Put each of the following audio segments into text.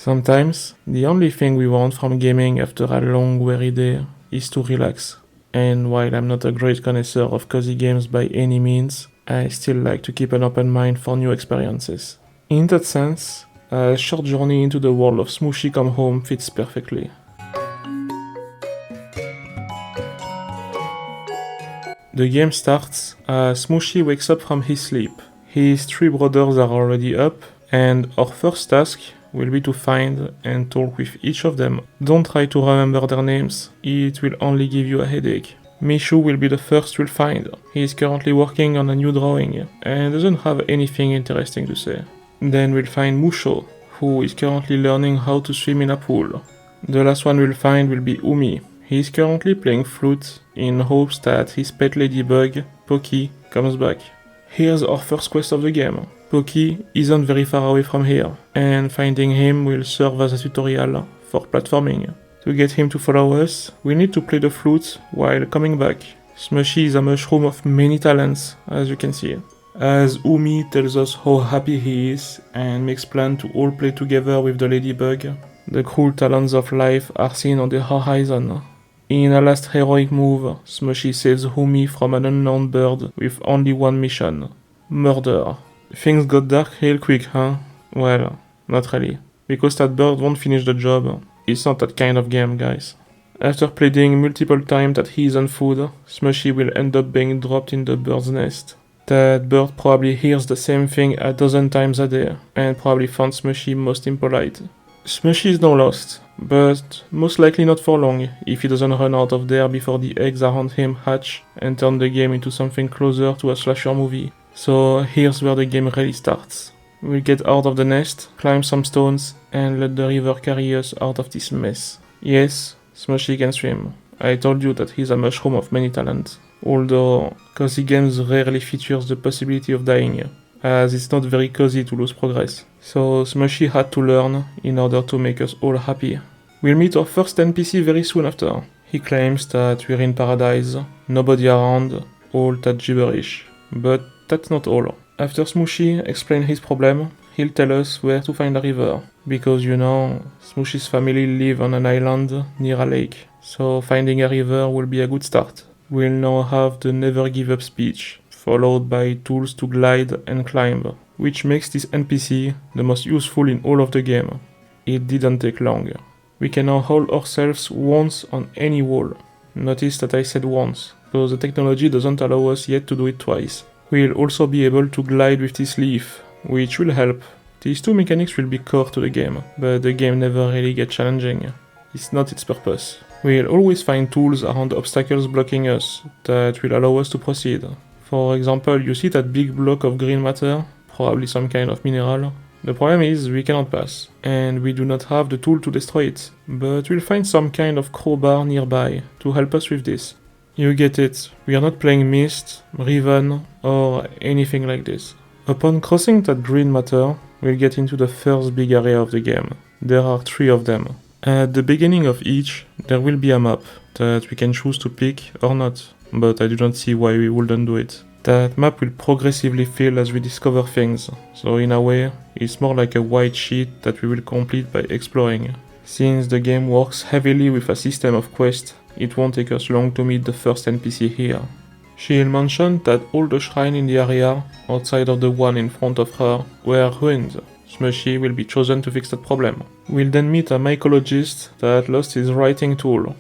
Sometimes, the only thing we want from gaming after a long weary day is to relax. And while I'm not a great connoisseur of cozy games by any means, I still like to keep an open mind for new experiences. In that sense, a short journey into the world of Smushi Come Home fits perfectly. The game starts as Smushi wakes up from his sleep. His three brothers are already up, and our first task will be to find and talk with each of them. Don't try to remember their names, it will only give you a headache. Mishu will be the first we'll find. He is currently working on a new drawing and doesn't have anything interesting to say. Then we'll find Musho, who is currently learning how to swim in a pool. The last one we'll find will be Umi. He is currently playing flute in hopes that his pet ladybug, Poki, comes back. Here's our first quest of the game. Poki isn't very far away from here, and finding him will serve as a tutorial for platforming. To get him to follow us, we need to play the flute while coming back. Smushi is a mushroom of many talents, as you can see. As Umi tells us how happy he is and makes plans to all play together with the ladybug, the cruel talons of life are seen on the horizon. In a last heroic move, Smushi saves Umi from an unknown bird with only one mission: murder. Things got dark real quick, huh? Well, not really, because that bird won't finish the job. It's not that kind of game, guys. After pleading multiple times that he isn't food, Smushi will end up being dropped in the bird's nest. That bird probably hears the same thing a dozen times a day, and probably found Smushi most impolite. Smushi is now lost, but most likely not for long if he doesn't run out of there before the eggs around him hatch and turn the game into something closer to a slasher movie. So here's where the game really starts. We'll get out of the nest, climb some stones, and let the river carry us out of this mess. Yes, Smushi can swim. I told you that he's a mushroom of many talents. Although, cozy games rarely features the possibility of dying, as it's not very cozy to lose progress. So Smushi had to learn in order to make us all happy. We'll meet our first NPC very soon after. He claims that we're in paradise, nobody around, all that gibberish. But that's not all. After Smushi explains his problem, he'll tell us where to find a river. Because Smushi's family live on an island near a lake, so finding a river will be a good start. We'll now have the never give up speech, followed by tools to glide and climb, which makes this NPC the most useful in all of the game. It didn't take long. We can now hold ourselves once on any wall. Notice that I said once, because the technology doesn't allow us yet to do it twice. We'll also be able to glide with this leaf, which will help. These two mechanics will be core to the game, but the game never really gets challenging. It's not its purpose. We'll always find tools around obstacles blocking us that will allow us to proceed. For example, you see that big block of green matter, probably some kind of mineral. The problem is we cannot pass, and we do not have the tool to destroy it, but we'll find some kind of crowbar nearby to help us with this. You get it, we are not playing Myst, Riven, or anything like this. Upon crossing that green matter, we'll get into the first big area of the game. There are 3 of them. At the beginning of each, there will be a map that we can choose to pick or not, but I do not see why we wouldn't do it. That map will progressively fill as we discover things, so in a way, it's more like a white sheet that we will complete by exploring. Since the game works heavily with a system of quests, it won't take us long to meet the first NPC here. She'll mention that all the shrines in the area, outside of the one in front of her, were ruined. Smushi will be chosen to fix that problem. We'll then meet a mycologist that lost his writing tool.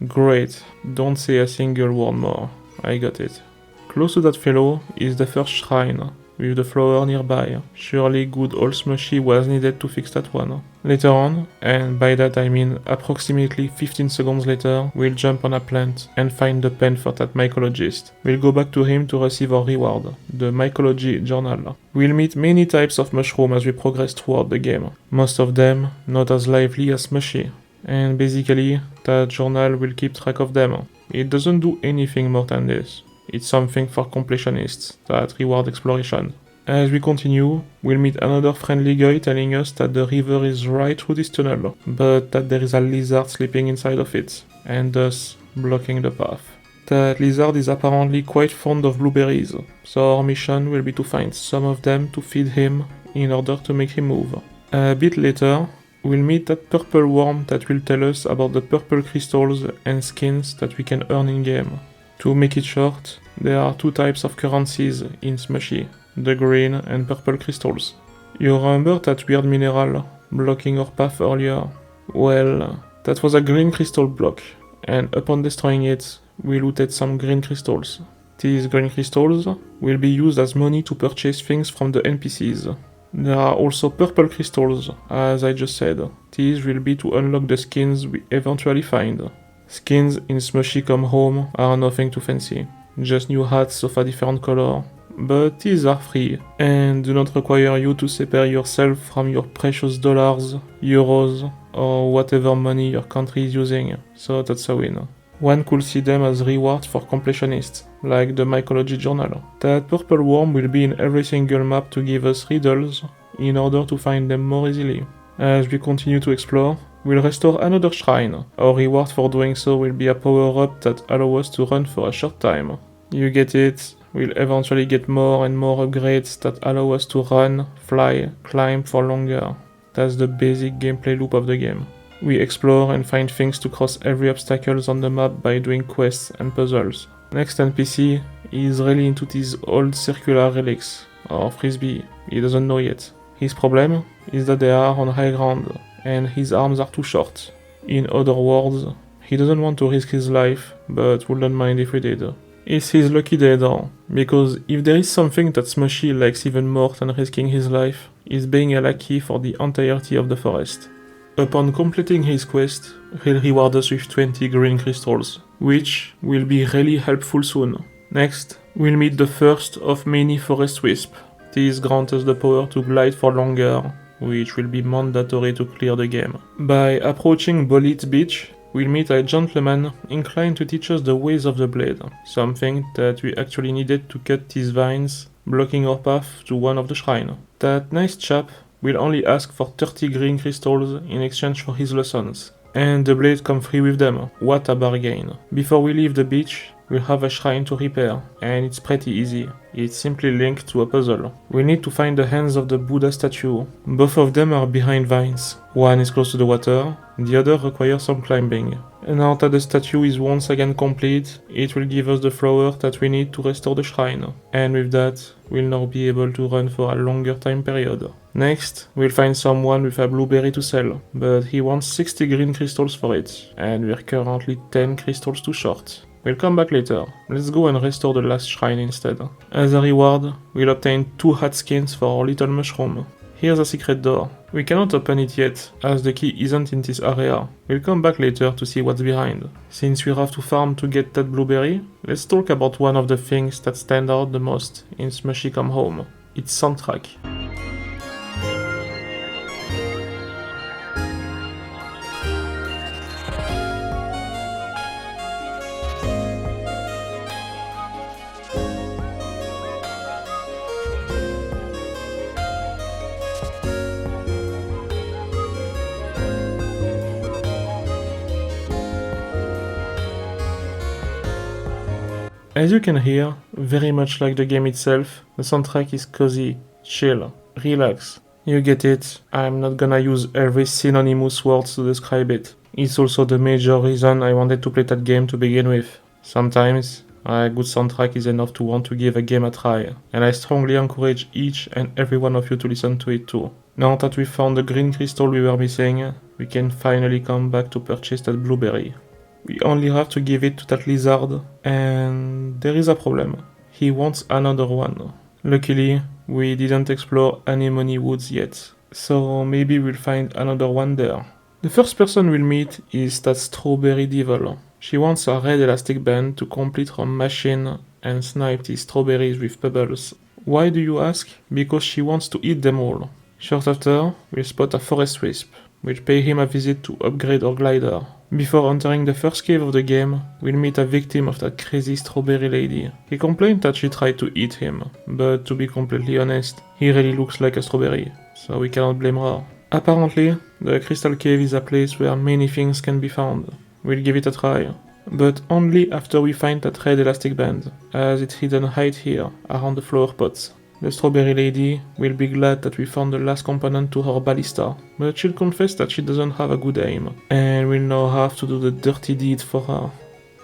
Great, don't say a single word more. I got it. Close to that fellow is the first shrine, with the flower nearby. Surely good old Smushi was needed to fix that one. Later on, and by that I mean approximately 15 seconds later, we'll jump on a plant and find the pen for that mycologist. We'll go back to him to receive our reward, the mycology journal. We'll meet many types of mushroom as we progress throughout the game. Most of them not as lively as Smushi. And basically, that journal will keep track of them. It doesn't do anything more than this. It's something for completionists that reward exploration. As we continue, we'll meet another friendly guy telling us that the river is right through this tunnel, but that there is a lizard sleeping inside of it, and thus blocking the path. That lizard is apparently quite fond of blueberries, so our mission will be to find some of them to feed him in order to make him move. A bit later, we'll meet that purple worm that will tell us about the purple crystals and skins that we can earn in-game. To make it short, there are two types of currencies in Smushi, the green and purple crystals. You remember that weird mineral blocking our path earlier? Well, that was a green crystal block, and upon destroying it, we looted some green crystals. These green crystals will be used as money to purchase things from the NPCs. There are also purple crystals, as I just said. These will be to unlock the skins we eventually find. Skins in Smushi Come Home are nothing too fancy, just new hats of a different color. But these are free, and do not require you to separate yourself from your precious dollars, euros, or whatever money your country is using, so that's a win. One could see them as rewards for completionists, like the mycology journal. That purple worm will be in every single map to give us riddles, in order to find them more easily. As we continue to explore, we'll restore another shrine. Our reward for doing so will be a power-up that allows us to run for a short time. You get it? We'll eventually get more and more upgrades that allow us to run, fly, climb for longer. That's the basic gameplay loop of the game. We explore and find things to cross every obstacles on the map by doing quests and puzzles. Next NPC is really into these old circular relics, or frisbee, he doesn't know yet. His problem is that they are on high ground, and his arms are too short. In other words, he doesn't want to risk his life, but wouldn't mind if we did. It's his lucky day though, because if there is something that Smushi likes even more than risking his life, is being a lackey for the entirety of the forest. Upon completing his quest, he'll reward us with 20 green crystals, which will be really helpful soon. Next, we'll meet the first of many forest wisps. These grant us the power to glide for longer, which will be mandatory to clear the game. By approaching Bolit Beach, we'll meet a gentleman inclined to teach us the ways of the blade, something that we actually needed to cut these vines, blocking our path to one of the shrines. That nice chap will only ask for 30 green crystals in exchange for his lessons, and the blade comes free with them. What a bargain. Before we leave the beach, we'll have a shrine to repair, and it's pretty easy. It's simply linked to a puzzle. We need to find the hands of the Buddha statue. Both of them are behind vines. One is close to the water, the other requires some climbing. And now that the statue is once again complete, it will give us the flower that we need to restore the shrine. And with that, we'll now be able to run for a longer time period. Next, we'll find someone with a blueberry to sell, but he wants 60 green crystals for it, and we're currently 10 crystals too short. We'll come back later. Let's go and restore the last shrine instead. As a reward, we'll obtain 2 hat skins for our little mushroom. Here's a secret door. We cannot open it yet, as the key isn't in this area. We'll come back later to see what's behind. Since we have to farm to get that blueberry, let's talk about one of the things that stand out the most in Smushi Come Home. Its soundtrack. As you can hear, very much like the game itself, the soundtrack is cozy, chill, relax. You get it, I'm not gonna use every synonymous word to describe it. It's also the major reason I wanted to play that game to begin with. Sometimes, a good soundtrack is enough to want to give a game a try, and I strongly encourage each and every one of you to listen to it too. Now that we found the green crystal we were missing, we can finally come back to purchase that blueberry. We only have to give it to that lizard, and there is a problem. He wants another one. Luckily, we didn't explore Anemone Woods yet, so maybe we'll find another one there. The first person we'll meet is that Strawberry Devil. She wants a red elastic band to complete her machine and snipe these strawberries with pebbles. Why do you ask? Because she wants to eat them all. Short after, we'll spot a forest wisp. We'll pay him a visit to upgrade our glider. Before entering the first cave of the game, we'll meet a victim of that crazy strawberry lady. He complained that she tried to eat him, but to be completely honest, he really looks like a strawberry, so we cannot blame her. Apparently, the crystal cave is a place where many things can be found. We'll give it a try, but only after we find that red elastic band, as it's hidden right here, around the flower pots. The strawberry lady will be glad that we found the last component to her ballista, but she'll confess that she doesn't have a good aim, and we'll now have to do the dirty deed for her.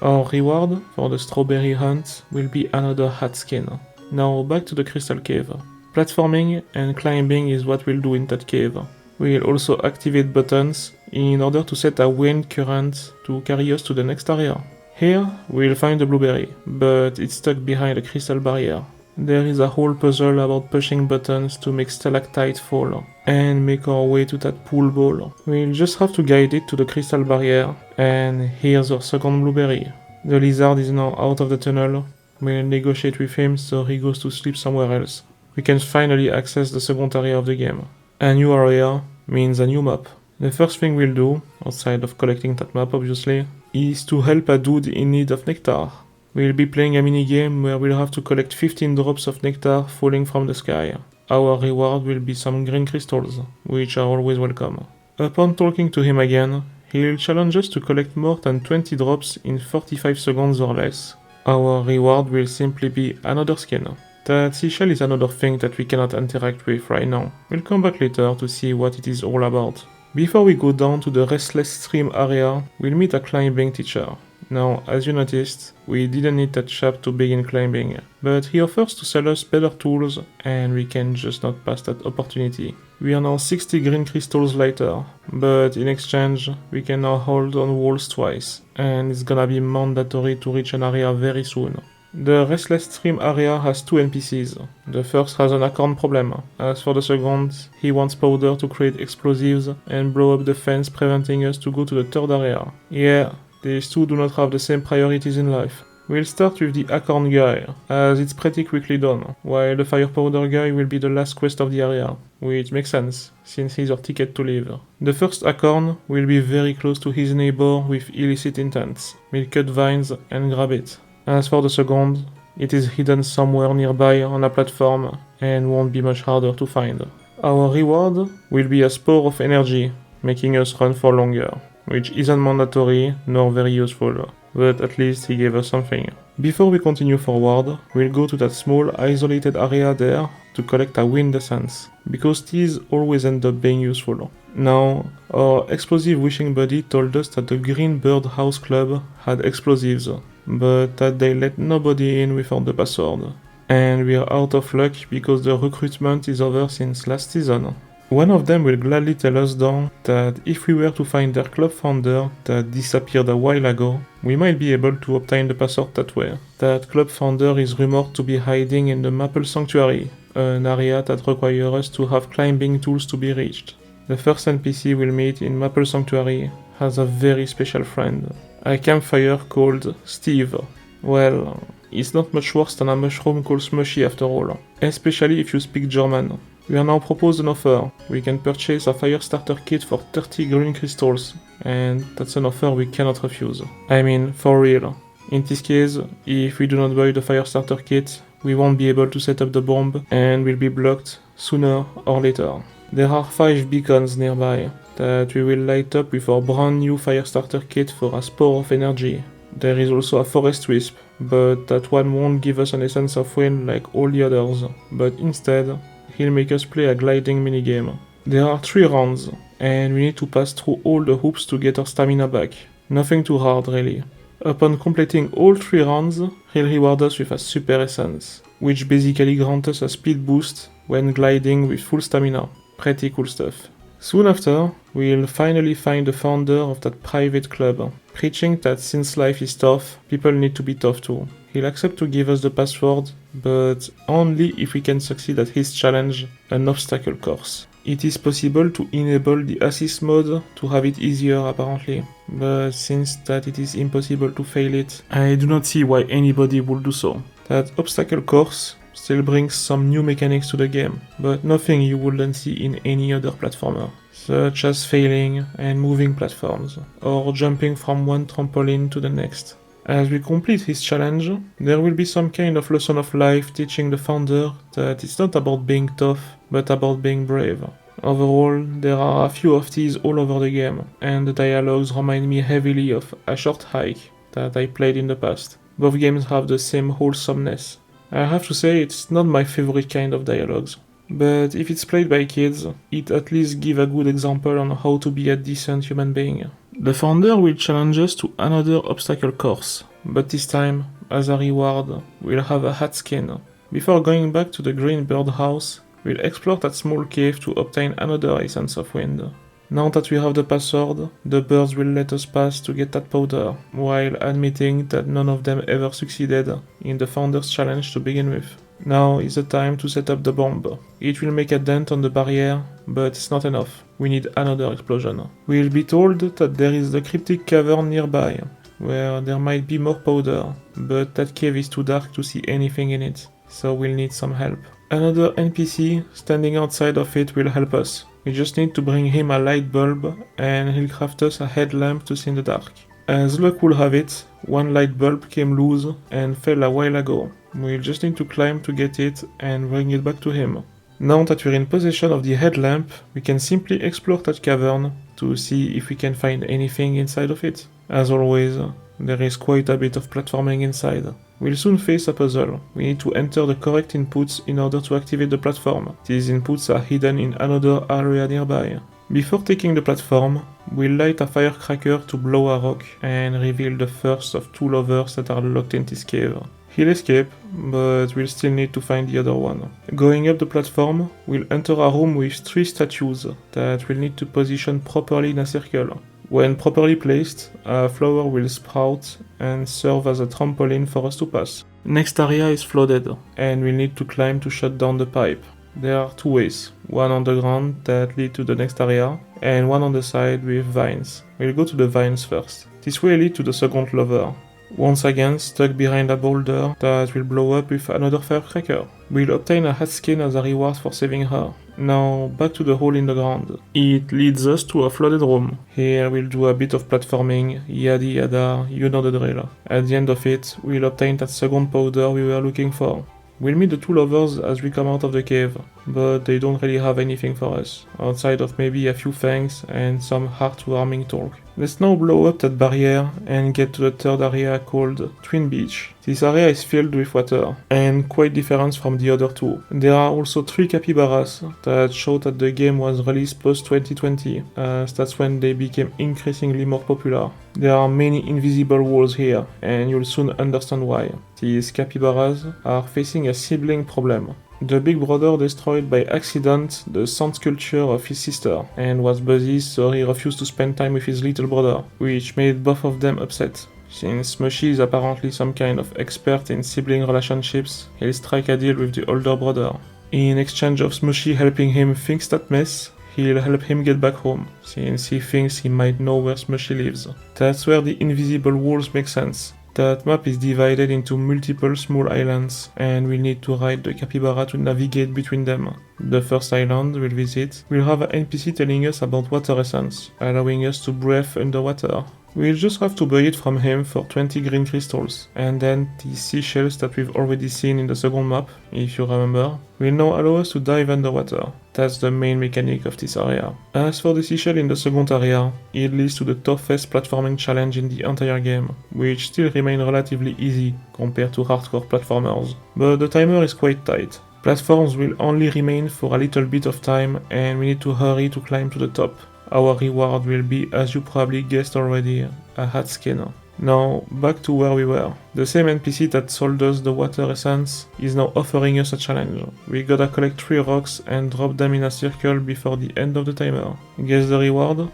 Our reward for the strawberry hunt will be another hat skin. Now back to the crystal cave. Platforming and climbing is what we'll do in that cave. We'll also activate buttons in order to set a wind current to carry us to the next area. Here, we'll find the blueberry, but it's stuck behind a crystal barrier. There is a whole puzzle about pushing buttons to make stalactite fall, and make our way to that pool ball. We'll just have to guide it to the crystal barrier, and here's our second blueberry. The lizard is now out of the tunnel. We'll negotiate with him so he goes to sleep somewhere else. We can finally access the second area of the game. A new area means a new map. The first thing we'll do, outside of collecting that map obviously, is to help a dude in need of nectar. We'll be playing a minigame where we'll have to collect 15 drops of nectar falling from the sky. Our reward will be some green crystals, which are always welcome. Upon talking to him again, he'll challenge us to collect more than 20 drops in 45 seconds or less. Our reward will simply be another skin. That seashell is another thing that we cannot interact with right now. We'll come back later to see what it is all about. Before we go down to the restless stream area, we'll meet a climbing teacher. Now, as you noticed, we didn't need that chap to begin climbing, but he offers to sell us better tools, and we can just not pass that opportunity. We are now 60 green crystals later, but in exchange, we can now hold on walls twice, and it's gonna be mandatory to reach an area very soon. The Restless Stream area has two NPCs. The first has an acorn problem. As for the second, he wants powder to create explosives and blow up the fence, preventing us to go to the third area. Yeah, these two do not have the same priorities in life. We'll start with the acorn guy, as it's pretty quickly done, while the fire powder guy will be the last quest of the area, which makes sense, since he's our ticket to leave. The first acorn will be very close to his neighbor with illicit intents. We'll cut vines and grab it. As for the second, it is hidden somewhere nearby on a platform and won't be much harder to find. Our reward will be a spore of energy, making us run for longer, which isn't mandatory nor very useful, but at least he gave us something. Before we continue forward, we'll go to that small isolated area there to collect a wind essence, because these always end up being useful. Now, our explosive wishing buddy told us that the Green Bird House Club had explosives, but that they let nobody in without the password. And we are out of luck because the recruitment is over since last season. One of them will gladly tell us though that if we were to find their club founder that disappeared a while ago, we might be able to obtain the password that way. That club founder is rumored to be hiding in the Maple Sanctuary, an area that requires us to have climbing tools to be reached. The first NPC we'll meet in Maple Sanctuary has a very special friend, a campfire called Steve. Well, it's not much worse than a mushroom called Smushi after all, especially if you speak German. We are now proposed an offer. We can purchase a fire starter kit for 30 green crystals, and that's an offer we cannot refuse. I mean, for real. In this case, if we do not buy the fire starter kit, we won't be able to set up the bomb and will be blocked sooner or later. There are 5 beacons nearby that we will light up with our brand new fire starter kit for a spore of energy. There is also a forest wisp, but that one won't give us an essence of wind like all the others, but instead, he'll make us play a gliding minigame. There are 3 rounds, and we need to pass through all the hoops to get our stamina back. Nothing too hard really. Upon completing all 3 rounds, he'll reward us with a super essence, which basically grants us a speed boost when gliding with full stamina. Pretty cool stuff. Soon after, we'll finally find the founder of that private club, preaching that since life is tough, people need to be tough too. He'll accept to give us the password, but only if we can succeed at his challenge, an obstacle course. It is possible to enable the assist mode to have it easier apparently, but since that it is impossible to fail it, I do not see why anybody would do so. That obstacle course still brings some new mechanics to the game, but nothing you wouldn't see in any other platformer, such as failing and moving platforms, or jumping from one trampoline to the next. As we complete his challenge, there will be some kind of lesson of life teaching the founder that it's not about being tough, but about being brave. Overall, there are a few of these all over the game, and the dialogues remind me heavily of A Short Hike that I played in the past. Both games have the same wholesomeness. I have to say it's not my favorite kind of dialogues, but if it's played by kids, it at least gives a good example on how to be a decent human being. The founder will challenge us to another obstacle course, but this time, as a reward, we'll have a hat skin. Before going back to the green birdhouse, we'll explore that small cave to obtain another essence of wind. Now that we have the password, the birds will let us pass to get that powder, while admitting that none of them ever succeeded in the founder's challenge to begin with. Now is the time to set up the bomb. It will make a dent on the barrier, but it's not enough. We need another explosion. We'll be told that there is the cryptic cavern nearby, where there might be more powder, but that cave is too dark to see anything in it, so we'll need some help. Another NPC standing outside of it will help us. We just need to bring him a light bulb, and he'll craft us a headlamp to see in the dark. As luck will have it, one light bulb came loose and fell a while ago. We'll just need to climb to get it and bring it back to him. Now that we're in possession of the headlamp, we can simply explore that cavern to see if we can find anything inside of it. As always, there is quite a bit of platforming inside. We'll soon face a puzzle. We need to enter the correct inputs in order to activate the platform. These inputs are hidden in another area nearby. Before taking the platform, we'll light a firecracker to blow a rock and reveal the first of 2 lovers that are locked in this cave. He'll escape, but we'll still need to find the other one. Going up the platform, we'll enter a room with 3 statues that we'll need to position properly in a circle. When properly placed, a flower will sprout and serve as a trampoline for us to pass. Next area is flooded, and we'll need to climb to shut down the pipe. There are 2 ways, one on the ground that lead to the next area, and one on the side with vines. We'll go to the vines first. This way lead to the second lover, once again stuck behind a boulder that will blow up with another firecracker. We'll obtain a hat skin as a reward for saving her. Now back to the hole in the ground. It leads us to a flooded room. Here we'll do a bit of platforming, yada yada, you know the drill. At the end of it, we'll obtain that second powder we were looking for. We'll meet the 2 lovers as we come out of the cave, but they don't really have anything for us, outside of maybe a few fangs and some heartwarming talk. Let's now blow up that barrier and get to the third area called Twin Beach. This area is filled with water, and quite different from the other 2. There are also 3 capybaras that show that the game was released post-2020, as that's when they became increasingly more popular. There are many invisible walls here, and you'll soon understand why. These capybaras are facing a sibling problem. The big brother destroyed by accident the sand sculpture of his sister, and was busy, so he refused to spend time with his little brother, which made both of them upset. Since Smushi is apparently some kind of expert in sibling relationships, he'll strike a deal with the older brother. In exchange of Smushi helping him fix that mess, he'll help him get back home, since he thinks he might know where Smushi lives. That's where the invisible walls make sense. That map is divided into multiple small islands, and we'll need to ride the capybara to navigate between them. The first island we'll visit will have an NPC telling us about water essence, allowing us to breathe underwater. We'll just have to buy it from him for 20 green crystals, and then the seashells that we've already seen in the second map, if you remember, will now allow us to dive underwater. That's the main mechanic of this area. As for the seashell in the second area, it leads to the toughest platforming challenge in the entire game, which still remain relatively easy compared to hardcore platformers, but the timer is quite tight. Platforms will only remain for a little bit of time, and we need to hurry to climb to the top. Our reward will be, as you probably guessed already, a hat skin. Now, back to where we were. The same NPC that sold us the water essence is now offering us a challenge. We gotta collect 3 rocks and drop them in a circle before the end of the timer. Guess the reward?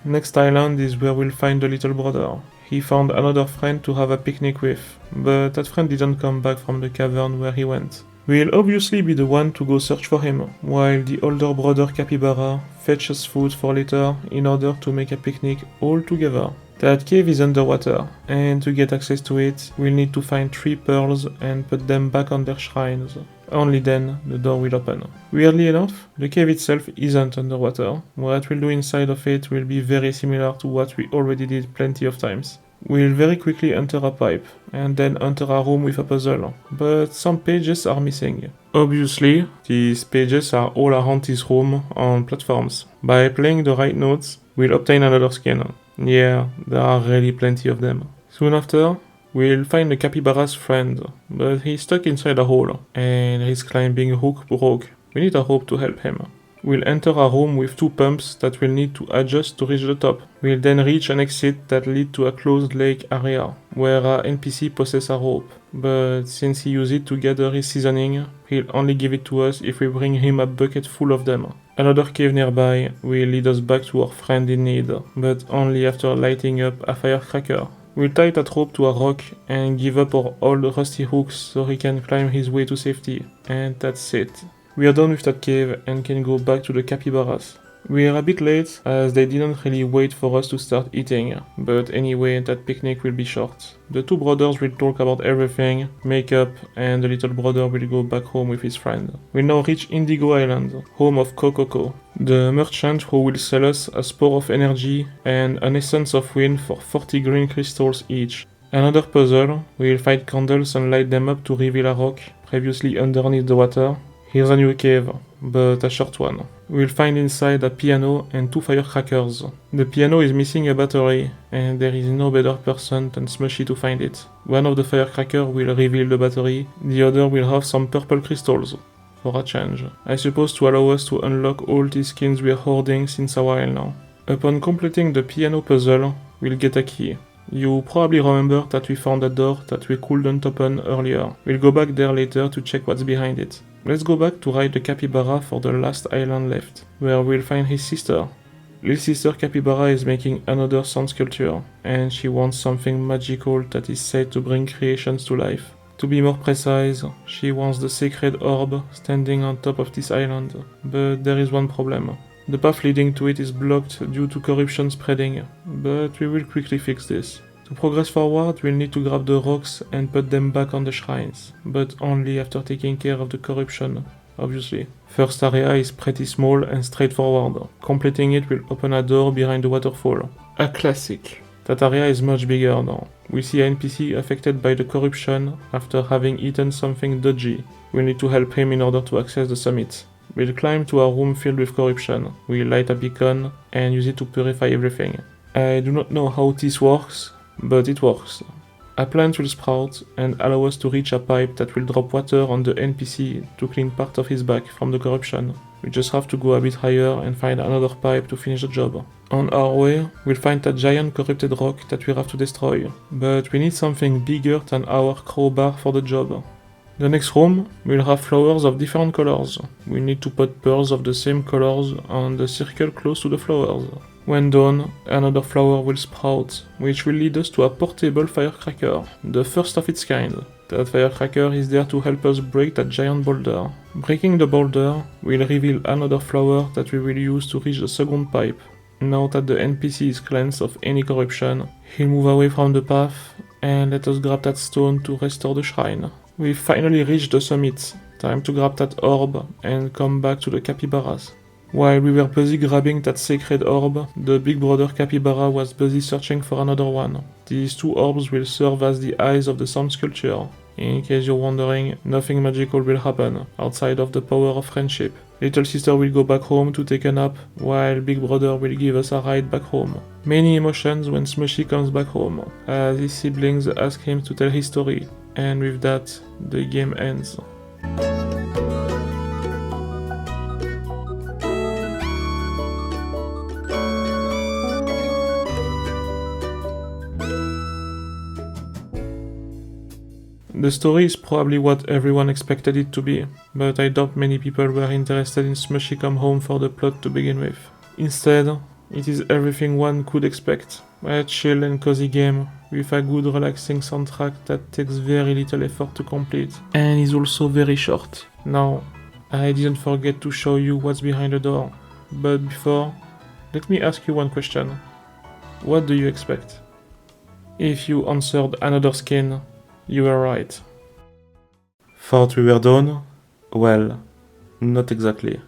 Next island is where we'll find the little brother. He found another friend to have a picnic with, but that friend didn't come back from the cavern where he went. We'll obviously be the one to go search for him, while the older brother Capybara fetches food for later in order to make a picnic all together. That cave is underwater, and to get access to it, we'll need to find 3 pearls and put them back on their shrines. Only then, the door will open. Weirdly enough, the cave itself isn't underwater. What we'll do inside of it will be very similar to what we already did plenty of times. We'll very quickly enter a pipe, and then enter a room with a puzzle, but some pages are missing. Obviously, these pages are all around this room on platforms. By playing the right notes, we'll obtain another skin. Yeah, there are really plenty of them. Soon after, We'll find the capybara's friend, but he's stuck inside a hole, and his climbing hook broke. We need a rope to help him. We'll enter a room with 2 pumps that we'll need to adjust to reach the top. We'll then reach an exit that leads to a closed lake area, where a NPC possesses a rope. But since he used it to gather his seasoning, he'll only give it to us if we bring him a bucket full of them. Another cave nearby will lead us back to our friend in need, but only after lighting up a firecracker. We'll tie that rope to a rock and give up our old rusty hooks so he can climb his way to safety, and that's it. We are done with that cave and can go back to the capybaras. We are a bit late as they didn't really wait for us to start eating, but anyway that picnic will be short. The 2 brothers will talk about everything, make up, and the little brother will go back home with his friend. We'll now reach Indigo Island, home of Coco, the merchant who will sell us a spore of energy and an essence of wind for 40 green crystals each. Another puzzle, we'll find candles and light them up to reveal a rock previously underneath the water. Here's a new cave, but a short one. We'll find inside a piano and 2 firecrackers. The piano is missing a battery, and there is no better person than Smushi to find it. One of the firecrackers will reveal the battery, the other will have some purple crystals, for a change. I suppose to allow us to unlock all these skins we are hoarding since a while now. Upon completing the piano puzzle, we'll get a key. You probably remember that we found a door that we couldn't open earlier. We'll go back there later to check what's behind it. Let's go back to ride the capybara for the last island left, where we'll find his sister. Little sister Capybara is making another sun sculpture, and she wants something magical that is said to bring creations to life. To be more precise, she wants the sacred orb standing on top of this island, but there is one problem. The path leading to it is blocked due to corruption spreading, but we will quickly fix this. To progress forward, we'll need to grab the rocks and put them back on the shrines, but only after taking care of the corruption, obviously. First area is pretty small and straightforward. Completing it will open a door behind the waterfall. A classic. That area is much bigger now. We see an NPC affected by the corruption after having eaten something dodgy. We'll need to help him in order to access the summit. We'll climb to a room filled with corruption. We'll light a beacon and use it to purify everything. I do not know how this works, but it works. A plant will sprout and allow us to reach a pipe that will drop water on the NPC to clean part of his back from the corruption. We just have to go a bit higher and find another pipe to finish the job. On our way, we'll find a giant corrupted rock that we have to destroy, but we need something bigger than our crowbar for the job. The next room will have flowers of different colors. We need to put pearls of the same colors on the circle close to the flowers. When done, another flower will sprout, which will lead us to a portable firecracker, the first of its kind. That firecracker is there to help us break that giant boulder. Breaking the boulder will reveal another flower that we will use to reach the second pipe. Now that the NPC is cleansed of any corruption, he'll move away from the path and let us grab that stone to restore the shrine. We finally reached the summit. Time to grab that orb and come back to the capybaras. While we were busy grabbing that sacred orb, the big brother capybara was busy searching for another one. These 2 orbs will serve as the eyes of the sun sculpture. In case you're wondering, nothing magical will happen outside of the power of friendship. Little sister will go back home to take a nap, while big brother will give us a ride back home. Many emotions when Smushi comes back home, as his siblings ask him to tell his story. And with that, the game ends. The story is probably what everyone expected it to be, but I doubt many people were interested in Smushi Come Home for the plot to begin with. Instead, it is everything one could expect. A chill and cozy game, with a good relaxing soundtrack that takes very little effort to complete, and is also very short. Now, I didn't forget to show you what's behind the door, but before, let me ask you one question. What do you expect? If you answered another skin, you were right. Thought we were done? Well, not exactly.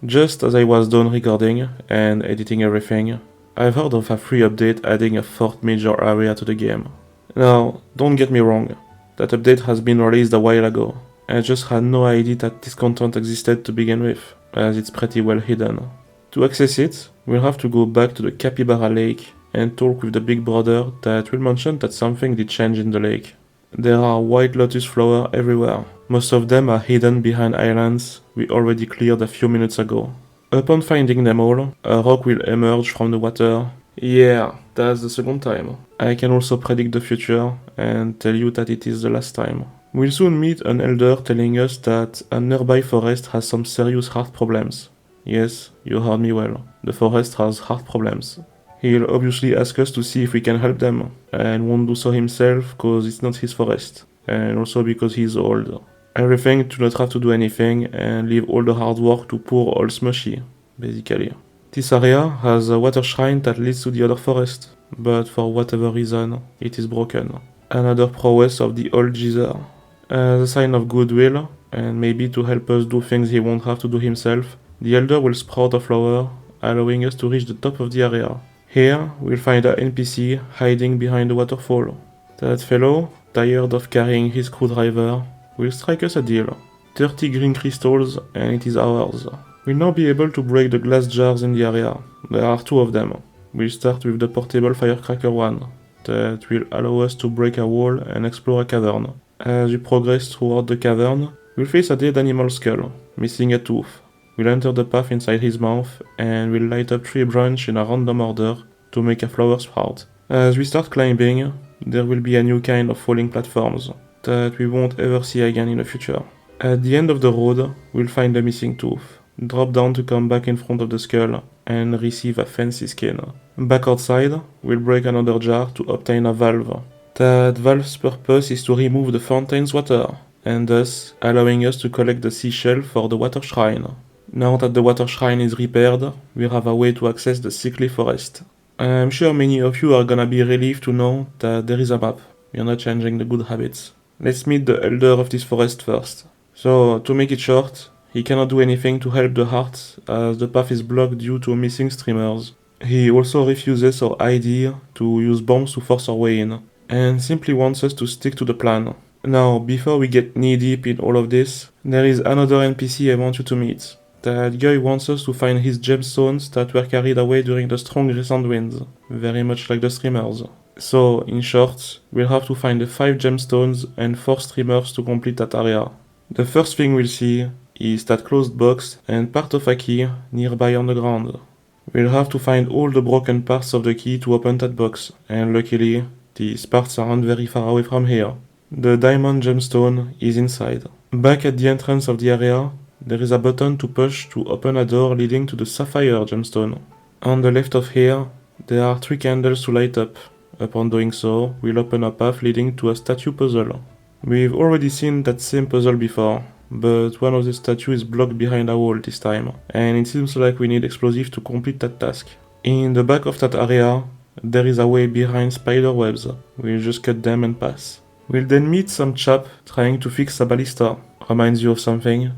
Just as I was done recording and editing everything, I've heard of a free update adding a 4th major area to the game. Now, don't get me wrong, that update has been released a while ago. I just had no idea that this content existed to begin with, as it's pretty well hidden. To access it, we'll have to go back to the Capybara Lake and talk with the big brother that will mention that something did change in the lake. There are white lotus flowers everywhere. Most of them are hidden behind islands we already cleared a few minutes ago. Upon finding them all, a rock will emerge from the water. Yeah, that's the second time. I can also predict the future and tell you that it is the last time. We'll soon meet an elder telling us that a nearby forest has some serious heart problems. Yes, you heard me well. The forest has heart problems. He'll obviously ask us to see if we can help them, and won't do so himself cause it's not his forest, and also because he's old. Everything to not have to do anything and leave all the hard work to poor old Smushi, basically. This area has a water shrine that leads to the other forest, but for whatever reason, it is broken. Another prowess of the old geezer. As a sign of goodwill, and maybe to help us do things he won't have to do himself, the elder will sprout a flower, allowing us to reach the top of the area. Here, we'll find a NPC hiding behind the waterfall. That fellow, tired of carrying his screwdriver, will strike us a deal. 30 green crystals and it is ours. We'll now be able to break the glass jars in the area. There are 2 of them. We'll start with the portable firecracker one, that will allow us to break a wall and explore a cavern. As we progress throughout the cavern, we'll face a dead animal skull, missing a tooth. We'll enter the path inside his mouth, and we'll light up 3 branches in a random order to make a flower sprout. As we start climbing, there will be a new kind of falling platforms that we won't ever see again in the future. At the end of the road, we'll find the missing tooth. Drop down to come back in front of the skull and receive a fancy skin. Back outside, we'll break another jar to obtain a valve. That valve's purpose is to remove the fountain's water, and thus allowing us to collect the seashell for the water shrine. Now that the water shrine is repaired, we have a way to access the sickly forest. I'm sure many of you are gonna be relieved to know that there is a map. We are not changing the good habits. Let's meet the elder of this forest first. So, to make it short, he cannot do anything to help the heart as the path is blocked due to missing streamers. He also refuses our idea to use bombs to force our way in, and simply wants us to stick to the plan. Now, before we get knee deep in all of this, there is another NPC I want you to meet. That guy wants us to find his gemstones that were carried away during the strong recent winds, very much like the streamers. So, in short, we'll have to find the 5 gemstones and 4 streamers to complete that area. The first thing we'll see is that closed box and part of a key nearby on the ground. We'll have to find all the broken parts of the key to open that box, and luckily, these parts aren't very far away from here. The diamond gemstone is inside. Back at the entrance of the area, there is a button to push to open a door leading to the sapphire gemstone. On the left of here, there are 3 candles to light up. Upon doing so, we'll open a path leading to a statue puzzle. We've already seen that same puzzle before, but one of the statues is blocked behind a wall this time, and it seems like we need explosives to complete that task. In the back of that area, there is a way behind spider webs. We'll just cut them and pass. We'll then meet some chap trying to fix a ballista. Reminds you of something?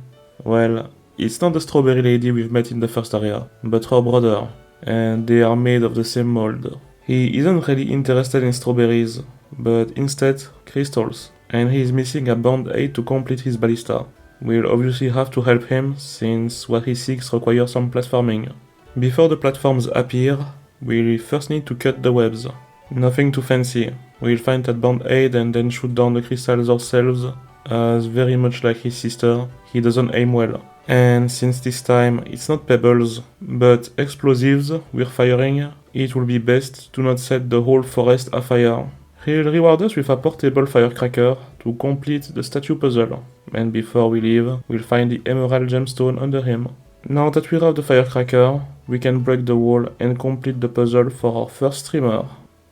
Well, it's not the strawberry lady we've met in the first area, but her brother, and they are made of the same mold. He isn't really interested in strawberries, but instead crystals, and he is missing a band-aid to complete his ballista. We'll obviously have to help him, since what he seeks requires some platforming. Before the platforms appear, we'll first need to cut the webs. Nothing too fancy. We'll find that band-aid and then shoot down the crystals ourselves, as very much like his sister, he doesn't aim well. And since this time it's not pebbles, but explosives we're firing, it will be best to not set the whole forest afire. He'll reward us with a portable firecracker to complete the statue puzzle, and before we leave, we'll find the emerald gemstone under him. Now that we have the firecracker, we can break the wall and complete the puzzle for our first streamer.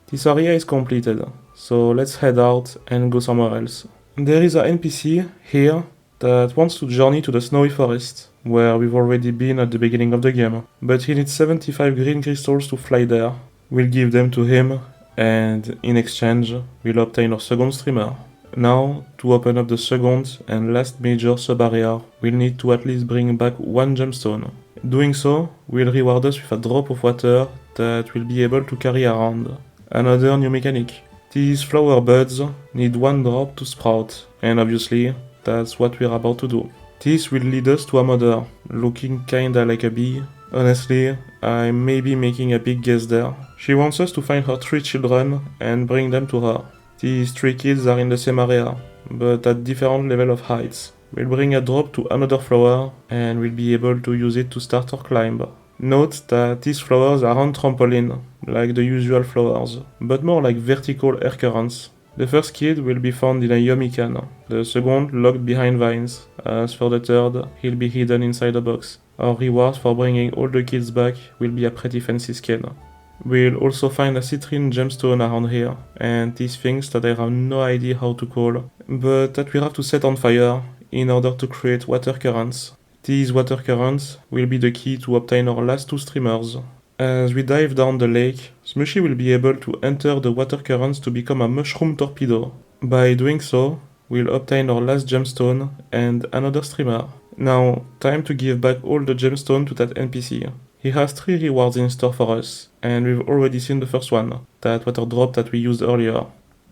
This area is completed, so let's head out and go somewhere else. There is an NPC here that wants to journey to the snowy forest, where we've already been at the beginning of the game, but he needs 75 green crystals to fly there. We'll give them to him, and in exchange, we'll obtain our second streamer. Now, to open up the second and last major sub-area, we'll need to at least bring back 1 gemstone. Doing so will reward us with a drop of water that we'll be able to carry around. Another new mechanic. These flower buds need 1 drop to sprout, and obviously, that's what we're about to do. This will lead us to a mother, looking kinda like a bee. Honestly, I may be making a big guess there. She wants us to find her 3 children and bring them to her. These 3 kids are in the same area, but at different level of heights. We'll bring a drop to another flower and we'll be able to use it to start our climb. Note that these flowers aren't trampoline, like the usual flowers, but more like vertical air currents. The first kid will be found in a yummy can, the second locked behind vines, as for the third, he'll be hidden inside a box. Our reward for bringing all the kids back will be a pretty fancy skin. We'll also find a citrine gemstone around here, and these things that I have no idea how to call, but that we have to set on fire in order to create water currents. These water currents will be the key to obtain our last 2 streamers. As we dive down the lake, Smushi will be able to enter the water currents to become a mushroom torpedo. By doing so, we'll obtain our last gemstone and another streamer. Now, time to give back all the gemstone to that NPC. He has 3 rewards in store for us, and we've already seen the first one, that water drop that we used earlier.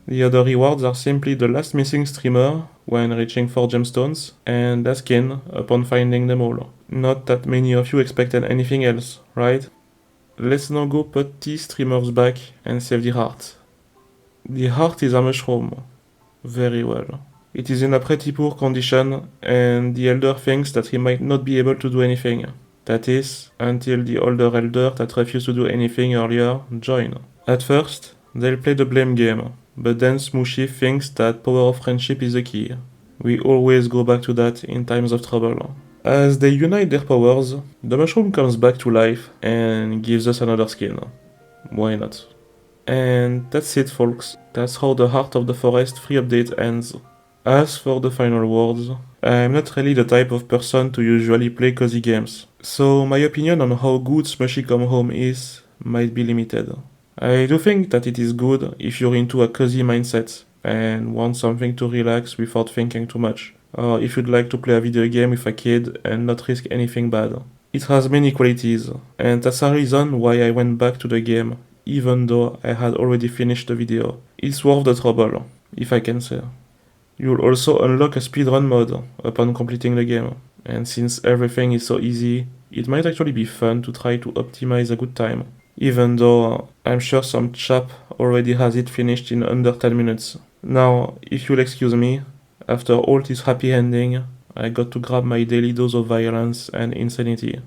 The other rewards are simply the last missing streamer when reaching 4 gemstones, and a skin upon finding them all. Not that many of you expected anything else, right? Let's now go put these streamers back and save the heart. The heart is a mushroom. Very well. It is in a pretty poor condition, and the elder thinks that he might not be able to do anything. That is, until the older elder that refused to do anything earlier join. At first, they'll play the blame game, but then Smushi thinks that power of friendship is the key. We always go back to that in times of trouble. As they unite their powers, the mushroom comes back to life and gives us another skin. Why not? And that's it, folks. That's how the Heart of the Forest free update ends. As for the final words, I'm not really the type of person to usually play cozy games, so my opinion on how good Smushi Come Home is might be limited. I do think that it is good if you're into a cozy mindset and want something to relax without thinking too much, or if you'd like to play a video game with a kid and not risk anything bad. It has many qualities, and that's a reason why I went back to the game, even though I had already finished the video. It's worth the trouble, if I can say. You'll also unlock a speedrun mode upon completing the game, and since everything is so easy, it might actually be fun to try to optimize a good time, even though I'm sure some chap already has it finished in under 10 minutes. Now, if you'll excuse me, after all this happy ending, I got to grab my daily dose of violence and insanity.